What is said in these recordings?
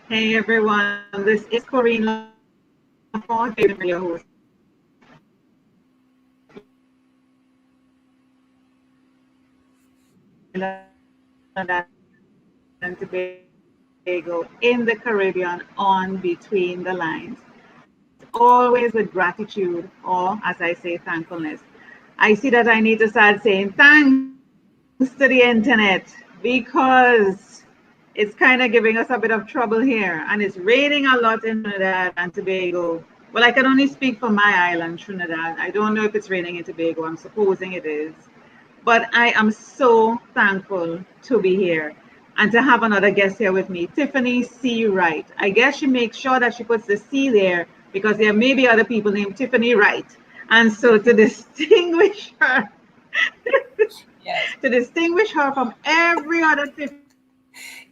Hey everyone, this is Corine, your host. And Tobago in the Caribbean on Between the Lines. Always with gratitude, or as I say, thankfulness. I see that I need to start saying thanks to the internet because it's kind of giving us a bit of trouble here, and it's raining a lot in Trinidad and Tobago. Well, I can only speak for my island, Trinidad. I don't know if it's raining in Tobago. I'm supposing it is. But I am so thankful to be here and to have another guest here with me, Tiffany C Wright. I guess she makes sure that she puts the C there because there may be other people named Tiffany Wright. And so to distinguish her, Yes. to distinguish her from every other Tiffany,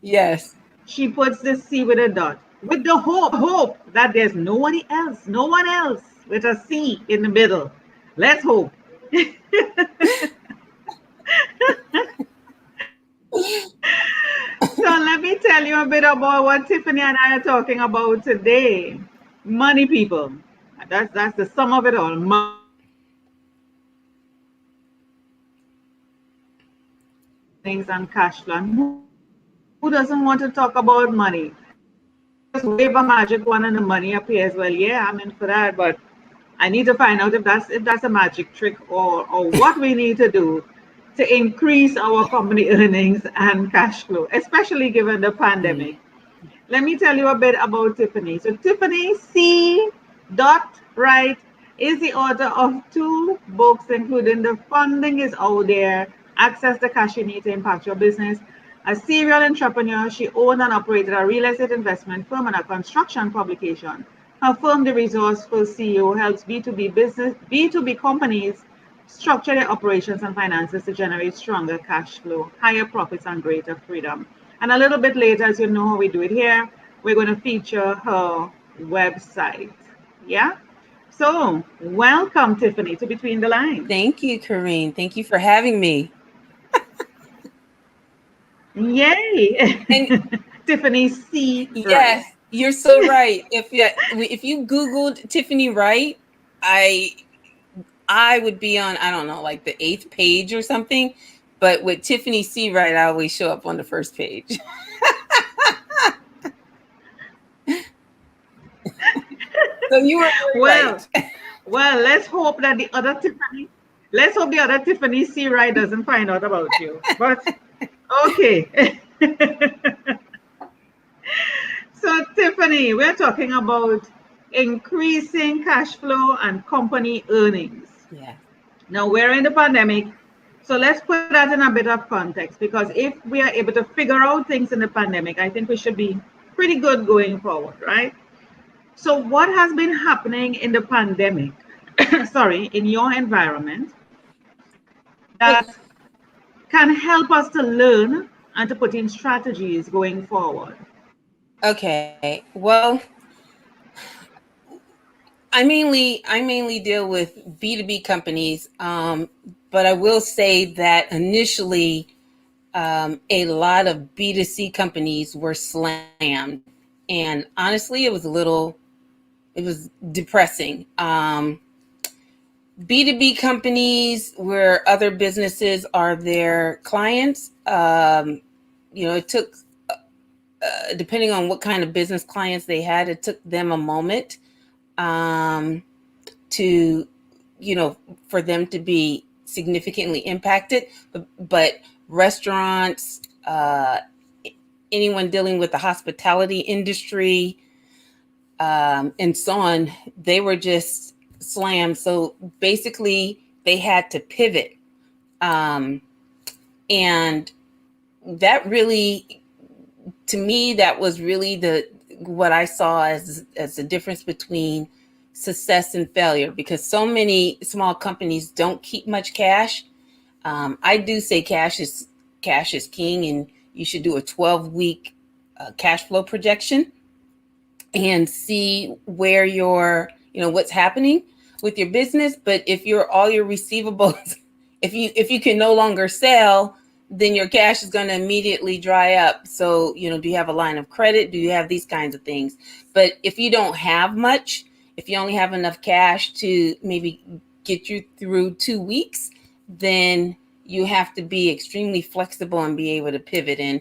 Yes. she puts the C with a dot, with the hope that there's no one else with a C in the middle. Let's hope. So let me tell you a bit about what Tiffany and I are talking about today. Money, people. That's the sum of it all. Money. Things and cash flow. And who doesn't want to talk about money? Sometimes you just wave a magic wand and the money appears. Well, yeah, I'm in for that, but I need to find out if that's a magic trick or what we need to do to increase our company earnings and cash flow, especially given the pandemic. Mm. Let me tell you a bit about Tiffany. So Tiffany C. Wright is the author of two books, including The Funding is Out There, Access the Cash You Need to Impact Your Business. A serial entrepreneur, she owned and operated a real estate investment firm and a construction publication. Her firm, The Resourceful CEO, helps B2B companies structure their operations and finances to generate stronger cash flow, higher profits, and greater freedom. And a little bit later, as you know how we do it here, we're going to feature her website. Yeah? So, welcome, Tiffany, to Between the Lines. Thank you, Corine. Thank you for having me. Yay! And Tiffany C. Wright. yes, you're so right. If you Googled Tiffany Wright, I I would be on, I don't know, like the 8th page or something. But with Tiffany C Wright, I always show up on the first page. So you were very Well, right. well, let's hope the other Tiffany C. Wright doesn't find out about you. But okay. So, Tiffany, we're talking about increasing cash flow and company earnings. Yeah. Now, we're in the pandemic, so let's put that in a bit of context because if we are able to figure out things in the pandemic, I think we should be pretty good going forward, right? So, what has been happening in the pandemic, sorry, in your environment Well, that can help us to learn and to put in strategies going forward? okay. Well, I mainly deal with B2B companies, but I will say that initially a lot of B2C companies were slammed, and honestly, it was depressing. B2B companies where other businesses are their clients, it took, depending on what kind of business clients they had, it took them a moment um, to, for them to be significantly impacted. But restaurants, anyone dealing with the hospitality industry, and so on, they were just slammed. So basically, they had to pivot. Um, and that really, to me, that was really the what I saw as the difference between success and failure, because so many small companies don't keep much cash. I do say cash is king, and you should do a 12-week cash flow projection and see where what's happening with your business. But if you're all your receivables, if you can no longer sell, then your cash is going to immediately dry up. So, do you have a line of credit? Do you have these kinds of things? But if you don't have much, if you only have enough cash to maybe get you through 2 weeks, then you have to be extremely flexible and be able to pivot. And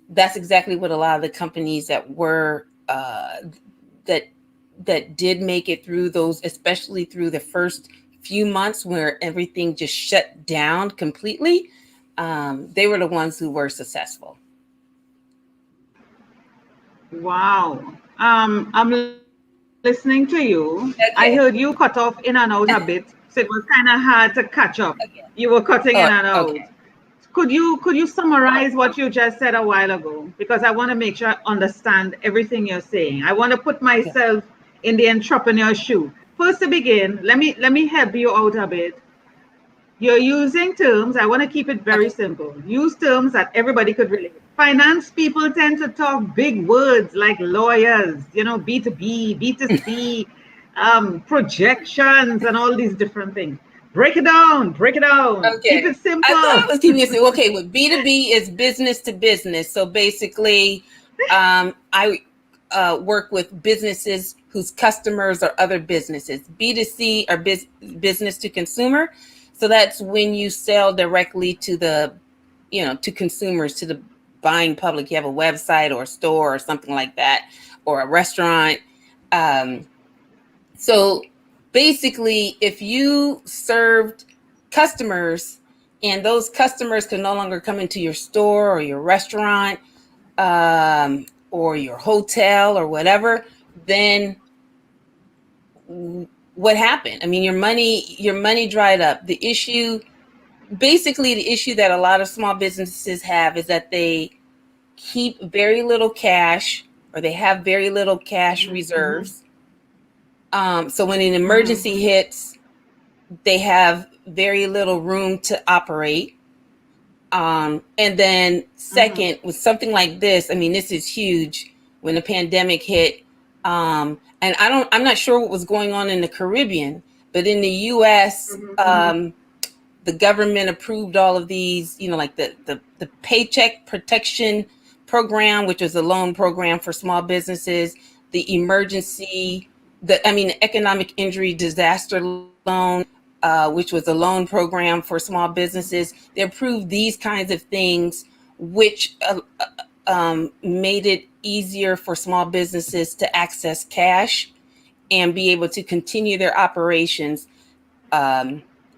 that's exactly what a lot of the companies that were that did make it through those, especially through the first few months where everything just shut down completely, they were the ones who were successful. Wow. I'm listening to you. I heard you cut Okay. off in and out a bit, so it was kind of hard to catch up. You were cutting in and Oh, out. okay. Could you summarize what you just said a while ago? Because I want to make sure I understand everything you're saying. I want to put Okay. myself in the entrepreneur's shoe. First to begin, let me help you out a bit. You're using terms, I want to keep it very Okay. simple. Use terms that everybody could relate. Finance people tend to talk big words like lawyers, B2B, B2C, projections, and all these different things. Break it down, keep Okay. it I thought I simple. was keeping it simple. Okay, with B2B is business to business. So basically, I work with businesses whose customers are other businesses. B2C are business to consumer. So that's when you sell directly to to consumers, to the buying public. You have a website or a store or something like that, or a restaurant. Um, So basically, if you served customers and those customers can no longer come into your store or your restaurant, or your hotel or whatever, then what happened? I mean, your money dried up. Basically, the issue that a lot of small businesses have is that they keep very little cash, or they have very little cash Mm-hmm, reserves. So when an mm-hmm, emergency hits, they have very little room to operate. And then mm-hmm, second, with something like this, I mean, this is huge. When the pandemic hit, and I'm not sure what was going on in the Caribbean, but in the U.S., mm-hmm, the government approved all of these, like the Paycheck Protection Program, which was a loan program for small businesses, the emergency, the economic injury disaster loan, which was a loan program for small businesses. They approved these kinds of things, which made it easier for small businesses to access cash and be able to continue their operations.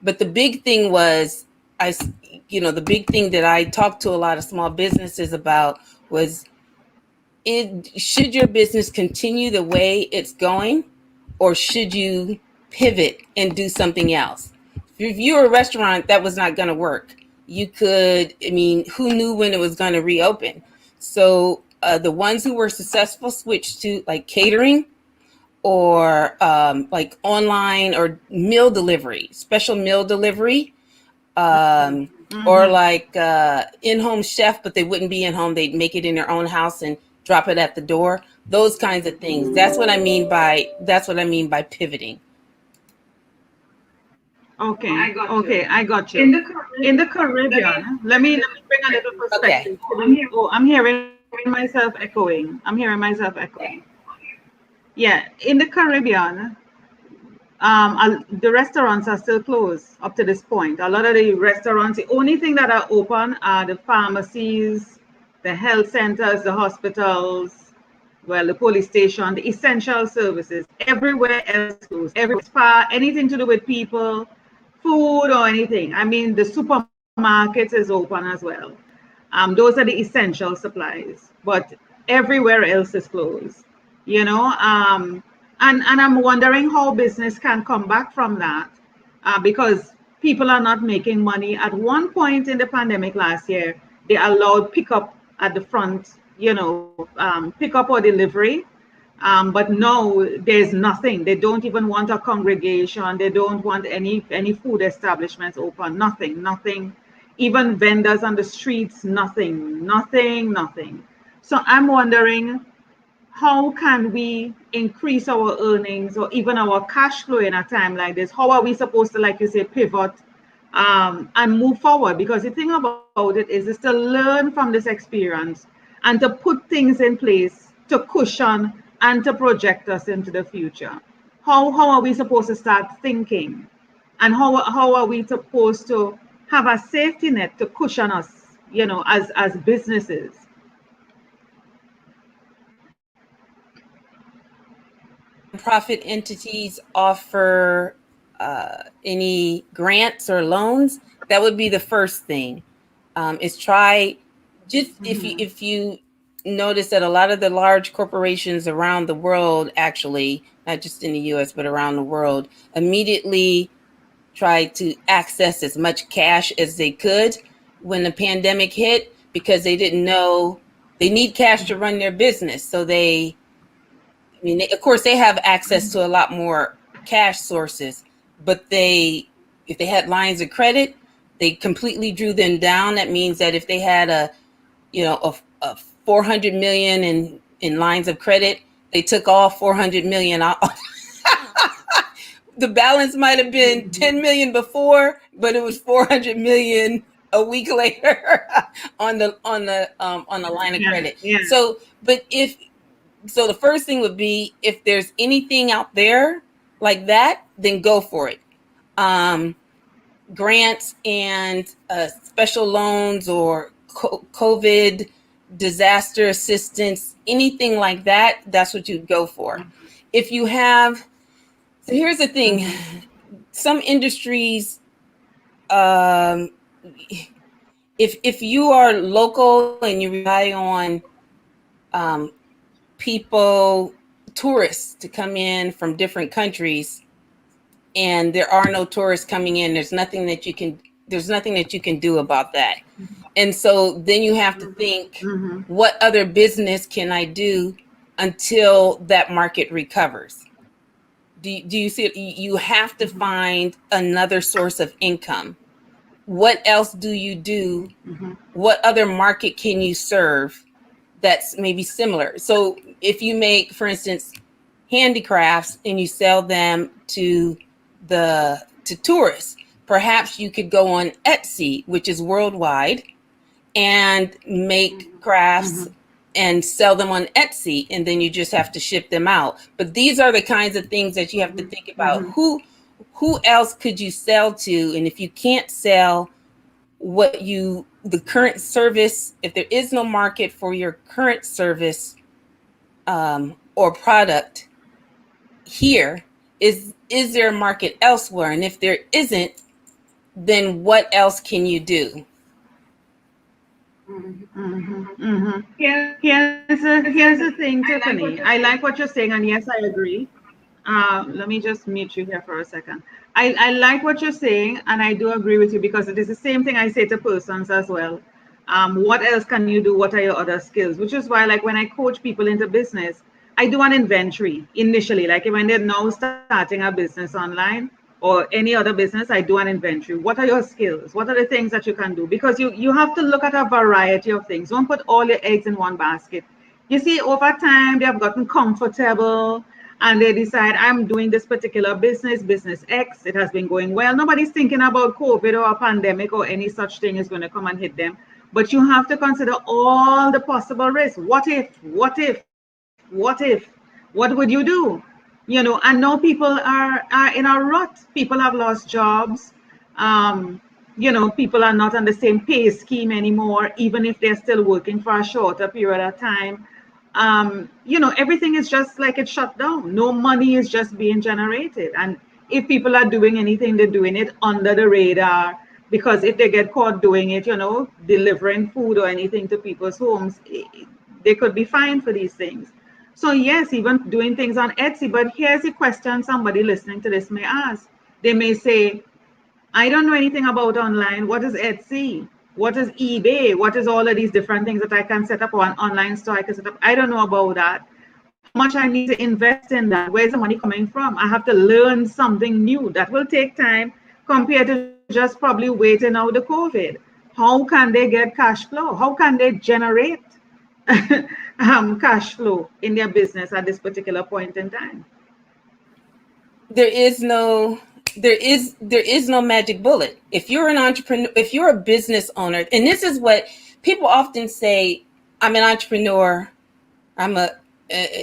But the big thing was, I, the big thing that I talked to a lot of small businesses about was, should your business continue the way it's going, or should you pivot and do something else? If you're a restaurant, that was not going to work. Who knew when it was going to reopen? So the ones who were successful switched to like catering, or like online or meal delivery, special meal delivery, or mm-hmm. like in-home chef, but they wouldn't be in home. They'd make it in their own house and drop it at the door. Those kinds of things. That's what I mean by pivoting. Okay, okay, I got you. In the Caribbean, let me bring a little Okay. perspective. Oh, I'm hearing myself echoing. I'm hearing myself echoing. Yeah, in the Caribbean, the restaurants are still closed up to this point. A lot of the restaurants, the only thing that are open are the pharmacies, the health centers, the hospitals, well, the police station, the essential services. Everywhere else is closed. Every spa, anything to do with people, food or anything. I mean, the supermarkets is open as well. Those are the essential supplies, but everywhere else is closed. You know, and I'm wondering how business can come back from that, because people are not making money. At one point in the pandemic last year, they allowed pickup at the front, pickup or delivery. But now there's nothing. They don't even want a congregation. They don't want any food establishments open. Nothing, nothing. Even vendors on the streets, nothing, nothing, nothing. So I'm wondering, how can we increase our earnings or even our cash flow in a time like this? How are we supposed to, like you say, pivot, and move forward. Because the thing about it is to learn from this experience and to put things in place to cushion and to project us into the future. How are we supposed to start thinking? And how are we supposed to have a safety net to cushion us, as businesses? Nonprofit entities offer any grants or loans, that would be the first thing. Is try just if you notice that a lot of the large corporations around the world, actually not just in the U.S. but around the world, immediately tried to access as much cash as they could when the pandemic hit, because they didn't know they need cash to run their business. So of course, they have access to a lot more cash sources, but if they had lines of credit, they completely drew them down. That means that if they had a 400 million in lines of credit, they took all 400 million out. The balance might have been 10 million before, but it was 400 million a week later on the line of credit. Yeah. So the first thing would be, if there's anything out there like that, then go for it. Grants and special loans or COVID disaster assistance, anything like that, that's what you'd go for. If you have, so here's the thing, some industries, if you are local and you rely on tourists to come in from different countries, and there are no tourists coming in, there's nothing that you can do about that. And so then you have to think, what other business can I do until that market recovers? Do you see it? You have to find another source of income. What else do you do? What other market can you serve that's maybe similar? So if you make, for instance, handicrafts and you sell them to tourists, perhaps you could go on Etsy, which is worldwide, and make crafts and sell them on Etsy, and then you just have to ship them out. But these are the kinds of things that you have to think about. Who else could you sell to? And if you can't sell the current service, if there is no market for your current service or product here, is there a market elsewhere? And if there isn't, then what else can you do? Here's the thing, Tiffany. I like what you're saying, and yes, I agree. Let me just mute you here for a second. I like what you're saying, and I do agree with you, because it is the same thing I say to persons as well. What else can you do? What are your other skills? Which is why, like, when I coach people into business, I do an inventory initially. Like when they're now starting a business online or any other business, I do an inventory. What are your skills? What are the things that you can do? Because you have to look at a variety of things. Don't put all your eggs in one basket. You see, over time, they have gotten comfortable and they decide, I'm doing this particular business X. It has been going well. Nobody's thinking about COVID or a pandemic or any such thing is going to come and hit them. But you have to consider all the possible risks. What would you do? And now people are in a rut. People have lost jobs. People are not on the same pay scheme anymore, even if they're still working for a shorter period of time. Everything is just like it's shut down. No money is just being generated. And if people are doing anything, they're doing it under the radar, because if they get caught doing it, delivering food or anything to people's homes, they could be fined for these things. So yes, even doing things on Etsy. But here's a question somebody listening to this may ask. They may say, I don't know anything about online. What is Etsy? What is eBay? What is all of these different things that I can set up, or an online store I can set up? I don't know about that. How much I need to invest in that? Where's the money coming from? I have to learn something new. That will take time compared to just probably waiting out the COVID. How can they get cash flow? How can they generate cash flow in their business at this particular point in time? There is no there is no magic bullet. If you're an entrepreneur, if you're a business owner, and this is what people often say, I'm an entrepreneur, I'm a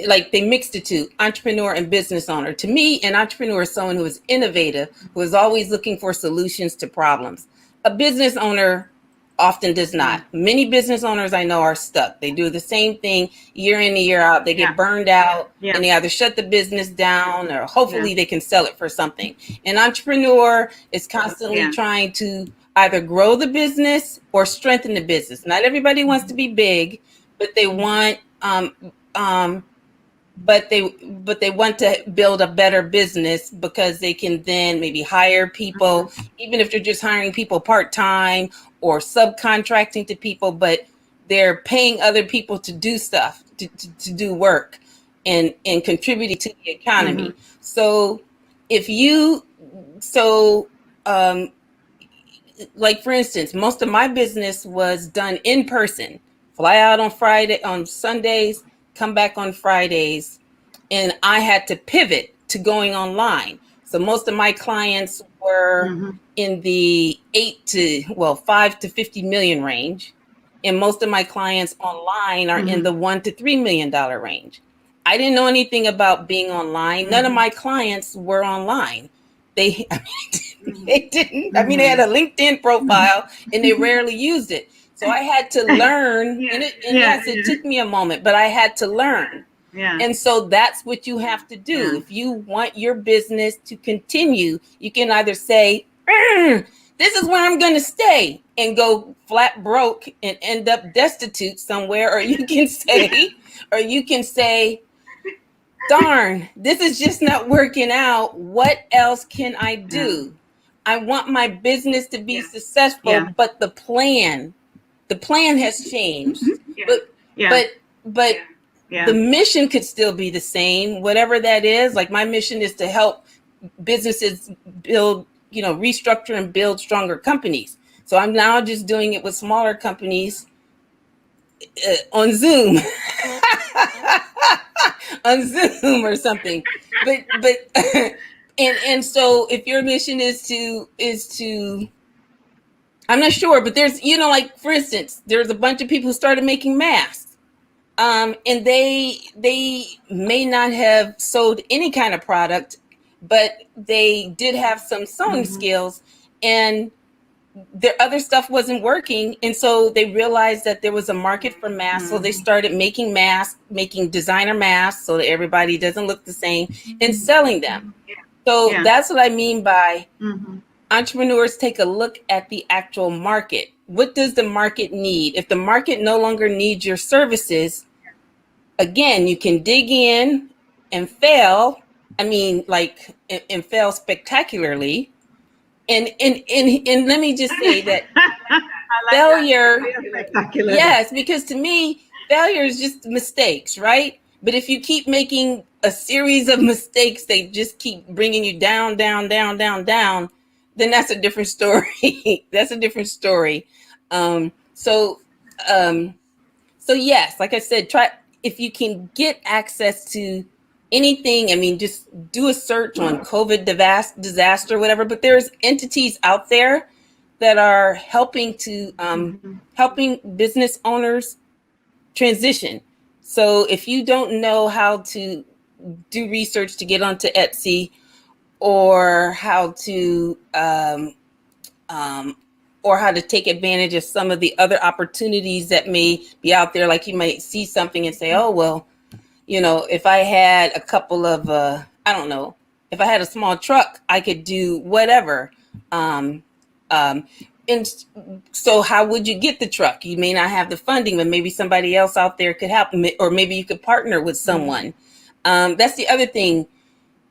like they mix the two, entrepreneur and business owner. To me, an entrepreneur is someone who is innovative, who is always looking for solutions to problems. A business owner often does not. Many business owners I know are stuck. They do the same thing year in and year out. They get burned out, and they either shut the business down or hopefully they can sell it for something. An entrepreneur is constantly trying to either grow the business or strengthen the business. Not everybody wants to be big, but they want but they want to build a better business because they can then maybe hire people, even if they're just hiring people part-time or subcontracting to people, but they're paying other people to do stuff, to do work and contributing to the economy. So if you, like for instance, most of my business was done in person, fly out on Sundays, come back on Fridays, and I had to pivot to going online. So most of my clients were in the 5 to 50 million range, and most of my clients online are in the $1 to $3 million range. I didn't know anything about being online. None of my clients were online. They didn't. I mean, they had a LinkedIn profile and they rarely used it. So I had to learn, yes, it took me a moment, but I had to learn. And so that's what you have to do. If you want your business to continue, you can either say, this is where I'm going to stay and go flat broke and end up destitute somewhere. Or you can say, darn, this is just not working out. What else can I do? I want my business to be successful, but the plan has changed. But the mission could still be the same, whatever that is. Like my mission is to help businesses build, restructure and build stronger companies. So I'm now just doing it with smaller companies on Zoom. On Zoom or something, but and so if your mission is to I'm not sure, but there's like for instance, there's a bunch of people who started making masks, and they may not have sold any kind of product, but they did have some sewing skills, and their other stuff wasn't working. And so they realized that there was a market for masks. So they started making masks, making designer masks so that everybody doesn't look the same and selling them. So that's what I mean by entrepreneurs take a look at the actual market. What does the market need? If the market no longer needs your services, again, you can dig in and fail. I mean, like, and fail spectacularly. And let me just say that failure, yes, because to me, failure is just mistakes, right? But if you keep making a series of mistakes, they just keep bringing you down, down, down, down, down, then that's a different story. That's a different story. So yes, like I said, try, if you can get access to anything, I mean, just do a search on COVID disaster, whatever. But there's entities out there that are helping to helping business owners transition. So if you don't know how to do research to get onto Etsy, or how to take advantage of some of the other opportunities that may be out there, like you might see something and say, oh, well, if I had a couple of, I don't know, if I had a small truck, I could do whatever. And so how would you get the truck? You may not have the funding, but maybe somebody else out there could help, or maybe you could partner with someone. That's the other thing.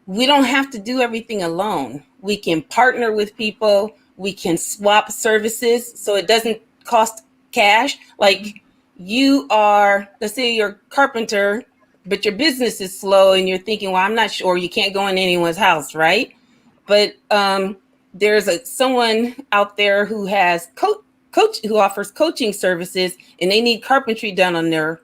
We don't have to do everything alone. We can partner with people. We can swap services so it doesn't cost cash. Like you are, let's say you're a carpenter, but your business is slow and you're thinking, well, I'm not sure, you can't go in anyone's house, right? But there's someone out there who has who offers coaching services, and they need carpentry done on their,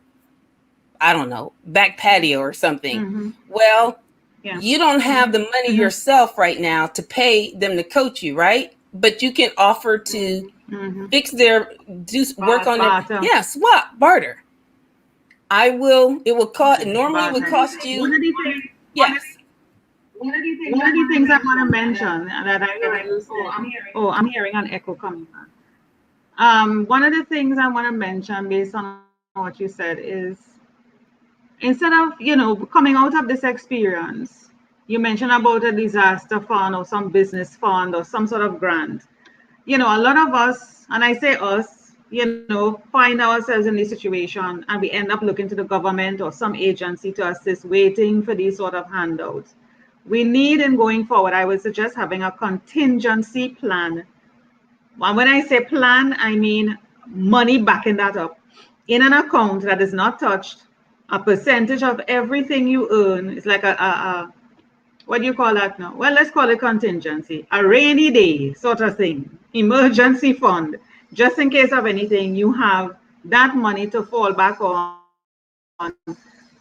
I don't know, back patio or something. Well, Yeah. You don't have the money Mm-hmm. yourself right now to pay them to coach you, right? But you can offer to Mm-hmm. fix their, do work on their, Barter. yeah, swap, barter. I will, it will cost, normally it would Barter. cost One you, of the things, yes. one of the things I want to mention that I heard you say. Oh, I'm hearing an echo coming back. One of the things I want to mention based on what you said is instead of, coming out of this experience, you mentioned about a disaster fund or some business fund or some sort of grant. A lot of us, and I say us, find ourselves in this situation and we end up looking to the government or some agency to assist, waiting for these sort of handouts. We need, in going forward, I would suggest having a contingency plan. And when I say plan, I mean money backing that up in an account that is not touched. A percentage of everything you earn is like a what do you call that now? Well, let's call it contingency, a rainy day sort of thing, emergency fund. Just in case of anything, you have that money to fall back on,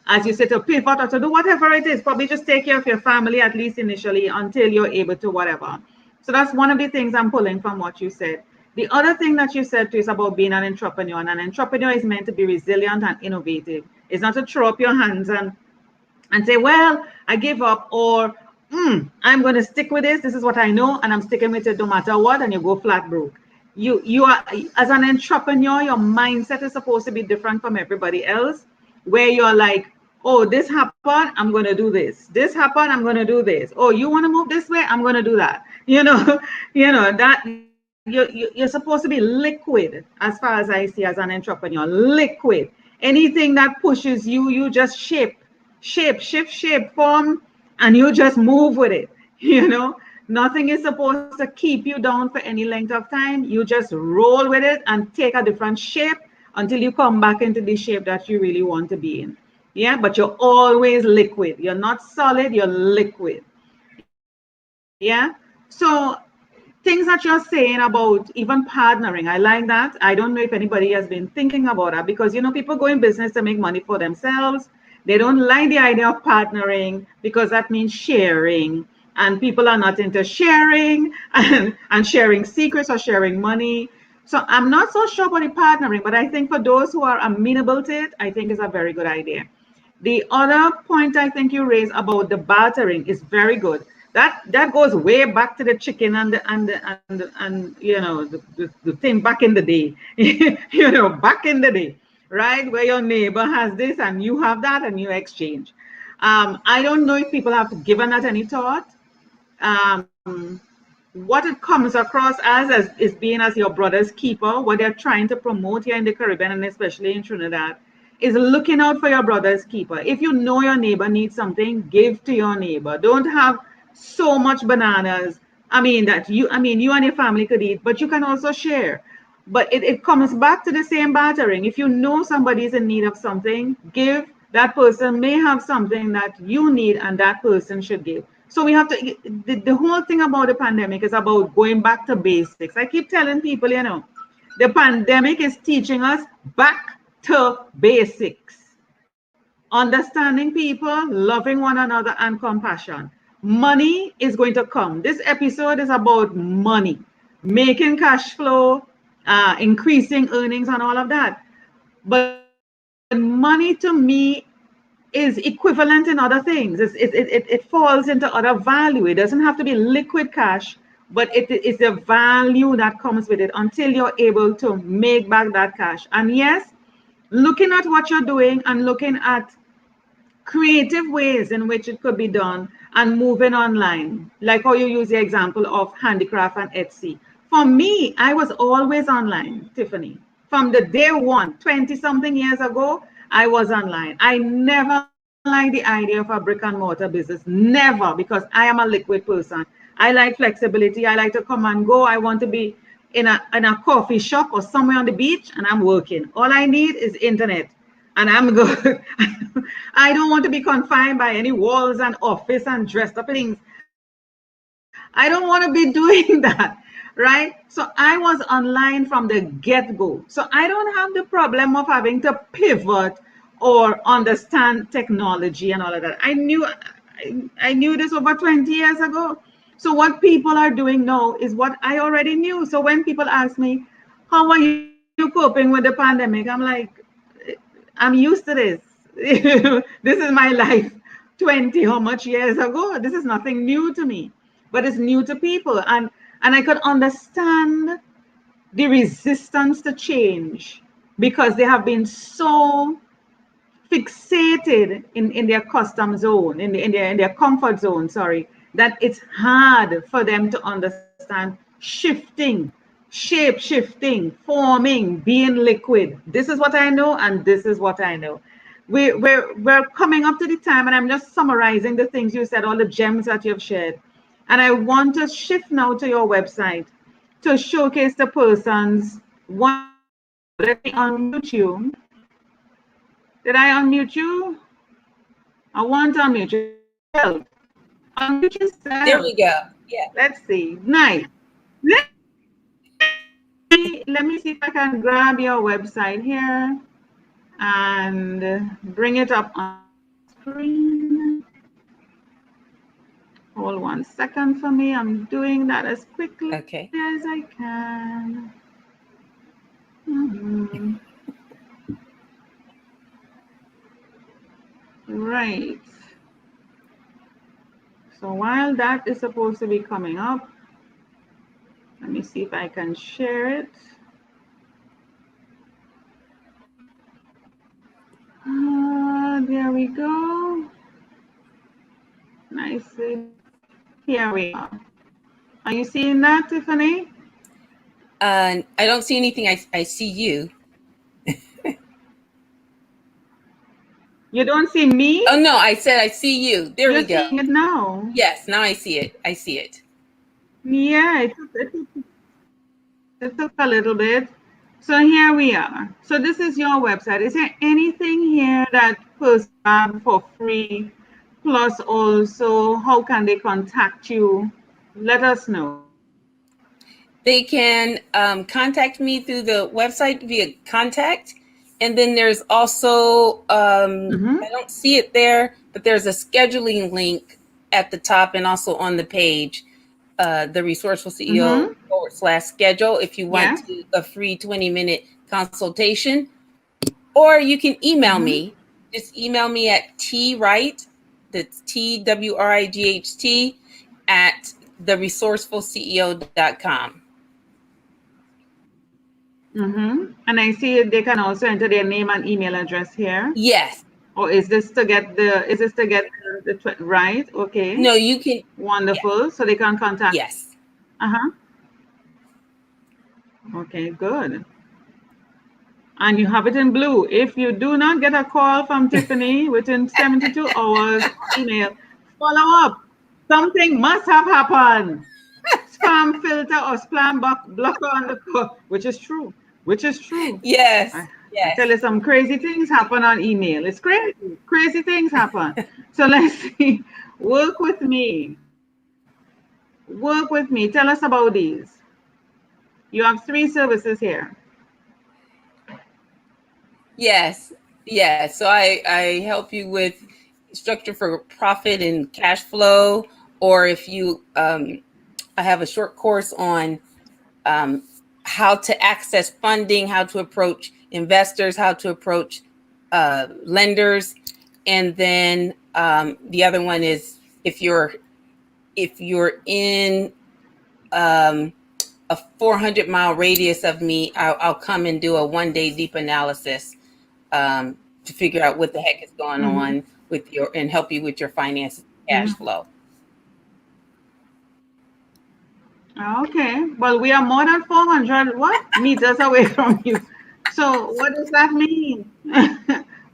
as you say, to pivot or to do whatever it is. Probably just take care of your family, at least initially, until you're able to whatever. So that's one of the things I'm pulling from what you said. The other thing that you said too is about being an entrepreneur, and an entrepreneur is meant to be resilient and innovative. It's not to throw up your hands and say, well, I give up, or I'm going to stick with this. This is what I know, and I'm sticking with it no matter what, and you go flat broke. You are, as an entrepreneur, your mindset is supposed to be different from everybody else, where you're like, oh, this happened, I'm going to do this. This happened, I'm going to do this. Oh, you want to move this way, I'm going to do that. That you're supposed to be liquid, as far as I see, as an entrepreneur, liquid. Anything that pushes you, you just shape, form, and you just move with it. Nothing is supposed to keep you down for any length of time. You just roll with it and take a different shape until you come back into the shape that you really want to be in. Yeah, but you're always liquid. You're not solid, you're liquid. Yeah. So things that you're saying about even partnering, I like that. I don't know if anybody has been thinking about that, because people go in business to make money for themselves. They don't like the idea of partnering because that means sharing, and people are not into sharing and sharing secrets or sharing money. So I'm not so sure about the partnering, but I think for those who are amenable to it, I think it's a very good idea. The other point I think you raised about the bartering is very good. That goes way back to the chicken and the thing back in the day. Back in the day, right? Where your neighbor has this and you have that and you exchange. I don't know if people have given that any thought. Um, what it comes across as is being as your brother's keeper. What they're trying to promote here in the Caribbean and especially in Trinidad is looking out for your brother's keeper. If you know your neighbor needs something, give to your neighbor. Don't have so much bananas. You and your family could eat, but you can also share. But it comes back to the same battering. If you know somebody is in need of something, give. That person may have something that you need and that person should give. So we have to, the whole thing about the pandemic is about going back to basics. I keep telling people, the pandemic is teaching us back to basics. Understanding people, loving one another, and compassion. Money is going to come. This episode is about money, making cash flow, increasing earnings, and all of that. But money to me is equivalent in other things. It falls into other value. It doesn't have to be liquid cash, but it is the value that comes with it until you're able to make back that cash. And yes, looking at what you're doing and looking at creative ways in which it could be done and moving online, like how you use the example of handicraft and Etsy. For me, I was always online, Tiffany. From the day one, 20 something years ago, I was online. I never liked the idea of a brick and mortar business. Never, because I am a liquid person. I like flexibility. I like to come and go. I want to be in a coffee shop or somewhere on the beach and I'm working. All I need is internet and I'm good. I don't want to be confined by any walls and office and dressed up things. I don't want to be doing that, right? So I was online from the get-go. So I don't have the problem of having to pivot or understand technology and all of that. I knew this over 20 years ago. So what people are doing now is what I already knew. So when people ask me, how are you coping with the pandemic? I'm like, I'm used to this. This is my life 20 how much years ago. This is nothing new to me, but it's new to people. And I could understand the resistance to change because they have been so fixated in their custom zone, in their comfort zone, sorry, that it's hard for them to understand shifting, shape shifting, forming, being liquid. This is what I know, and this is what I know. We're coming up to the time, and I'm just summarizing the things you said, all the gems that you've shared. And I want to shift now to your website to showcase the person's wonderful. Let me unmute you. Did I unmute you? I want to unmute yourself. Unmute There yourself. we go. Yeah. Let's see. Nice. Let me see if I can grab your website here and bring it up on screen. Hold 1 second for me. I'm doing that as quickly Okay. as I can. Mm-hmm. Right. So while that is supposed to be coming up, let me see if I can share it. There we go. Nicely. Here we are. Are you seeing that, Tiffany? I don't see anything. I see you. You don't see me? Oh no, I said I see you. There You're we go. seeing it now. Yes, now I see it. I see it. Yeah, it took a little bit. So here we are. So this is your website. Is there anything here that person have for free? Plus also, how can they contact you? Let us know. They can contact me through the website via contact. And then there's also, I don't see it there, but there's a scheduling link at the top and also on the page, the Resourceful CEO /schedule, if you want Yes. to a free 20-minute consultation. Or you can email me. Just email me at twright, that's TWRIGHT, at theresourcefulceo.com. And I see they can also enter their name and email address here. Yes. Or is this to get the right? Okay. No, you can. Wonderful. Yes. So they can contact. Yes. Okay, good. And you have it in blue. If you do not get a call from Tiffany within 72 hours, email, follow up. Something must have happened. Spam filter or spam blocker on the call, which is true. Yes. I tell you, some crazy things happen on email. It's crazy. Crazy things happen. So let's see. Work with me. Tell us about these. You have 3 services here. Yes. So I help you with structure for profit and cash flow, or if you, I have a short course on how to access funding, how to approach investors, how to approach lenders, and then the other one is if you're in a 400-mile radius of me, I'll come and do a 1-day deep analysis to figure out what the heck is going on with and help you with your finances, cash flow. Okay. Well, we are more than 400 meters away from you. So what does that mean?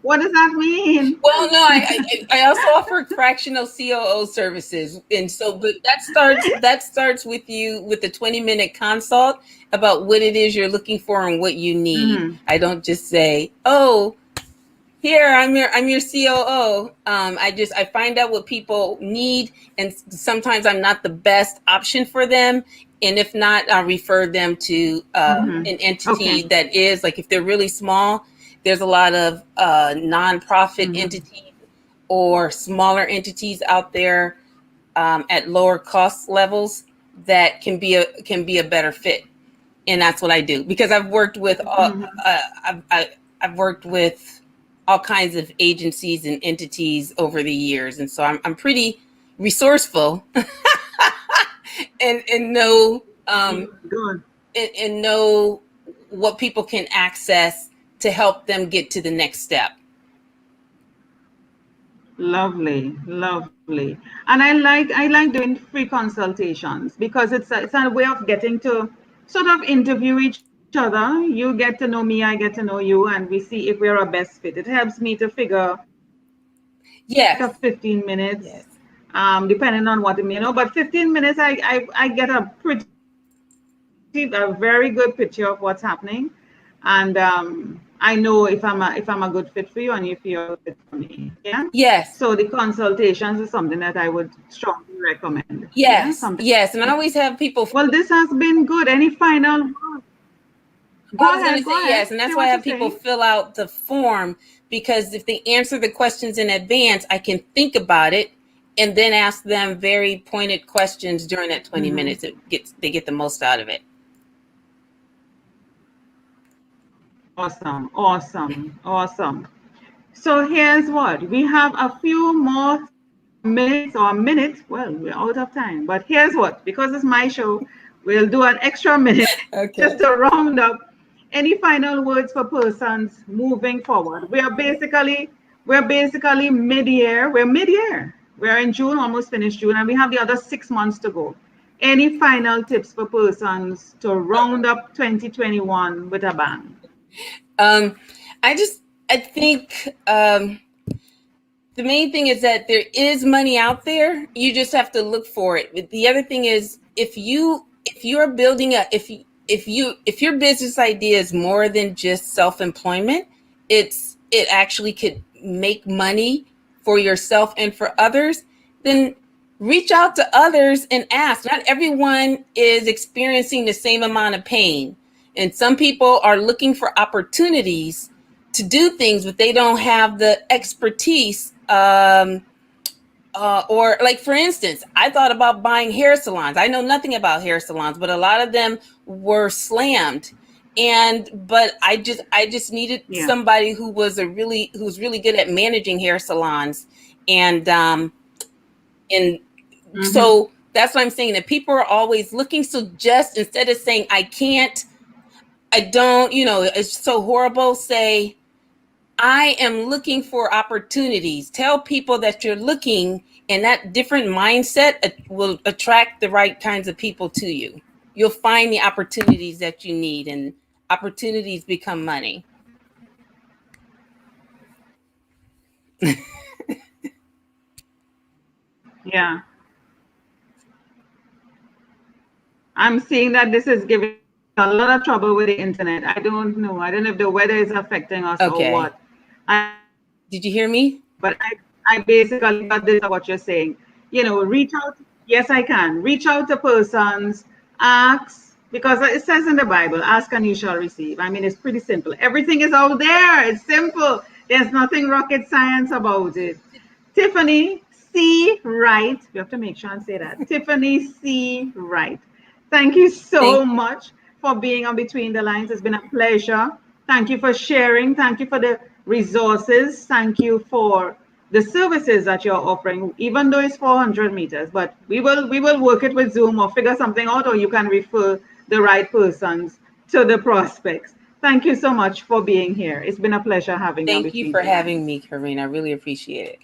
What does that mean? Well, no, I also offer fractional COO services, and so, but that starts with you with the 20-minute consult about what it is you're looking for and what you need. I don't just say, "Oh, here I'm your COO." I find out what people need, and sometimes I'm not the best option for them. And if not, I'll refer them to an entity that is, like, if they're really small, there's a lot of nonprofit entities or smaller entities out there at lower cost levels that can be a better fit. And that's what I do, because I've worked with I've worked with all kinds of agencies and entities over the years, and so I'm pretty resourceful and know Good. and know what people can access to help them get to the next step. Lovely, lovely. And I like doing free consultations because it's a way of getting to sort of interview each other. You get to know me, I get to know you, and we see if we're a best fit. It helps me to figure take a Yes, 15 minutes, yes, depending on what but 15 minutes I get a very good picture of what's happening, and I know if I'm a good fit for you and if you're a good fit for me. Yeah. So yes, the consultations is something that I would strongly recommend. Yeah. yes, Something. yes. And I always have people. Well, this has been good. Any final words? I Go was going to ahead. say Go ahead. yes, and that's Say why I what have you're people saying. fill out the form, because if they answer the questions in advance, I can think about it and then ask them very pointed questions during that 20 minutes. They get the most out of it. Awesome. Awesome. Awesome. So here's what we have a few more minutes or a minute. Well, we're out of time, but here's what, because it's my show, we'll do an extra minute just Okay. to round up. Any final words for persons moving forward? We're basically mid-year. We're mid-year. We're in June, almost finished June, and we have the other 6 months to go. Any final tips for persons to round up 2021 with a bang? Um, I think the main thing is that there is money out there. You just have to look for it. The other thing is, if you're building if your business idea is more than just self-employment, it actually could make money for yourself and for others, then reach out to others and ask. Not everyone is experiencing the same amount of pain. And some people are looking for opportunities to do things, but they don't have the expertise. Or like, for instance, I thought about buying hair salons. I know nothing about hair salons, but a lot of them were slammed. But I just needed Yeah. somebody who's really good at managing hair salons. And Mm-hmm. so that's what I'm saying, that people are always looking. So just instead of saying, I can't, I don't, it's so horrible, say, I am looking for opportunities. Tell people that you're looking, and that different mindset will attract the right kinds of people to you. You'll find the opportunities that you need, and opportunities become money. Yeah. I'm seeing that this is giving us a lot of trouble with the internet. I don't know. I don't know if the weather is affecting us or what. Okay. I don't know what's Did you happening, hear me? but I basically got this of what you're saying. Reach out. Yes, I can. Reach out to persons, ask, because it says in the Bible, ask and you shall receive. I mean, it's pretty simple. Everything is out there. It's simple. There's nothing rocket science about it. Tiffany C Wright. You have to make sure and say that. Tiffany C Wright. Thank you so Thank you. much for being on Between the Lines. It's been a pleasure. Thank you for sharing. Thank you for the resources. Thank you for the services that you're offering, even though it's 400 meters. But we will work it with Zoom or figure something out, or you can refer the right persons to the prospects. Thank you so much for being here. It's been a pleasure having you on Thank you Between for the having Lines. me, Corine. I really appreciate it.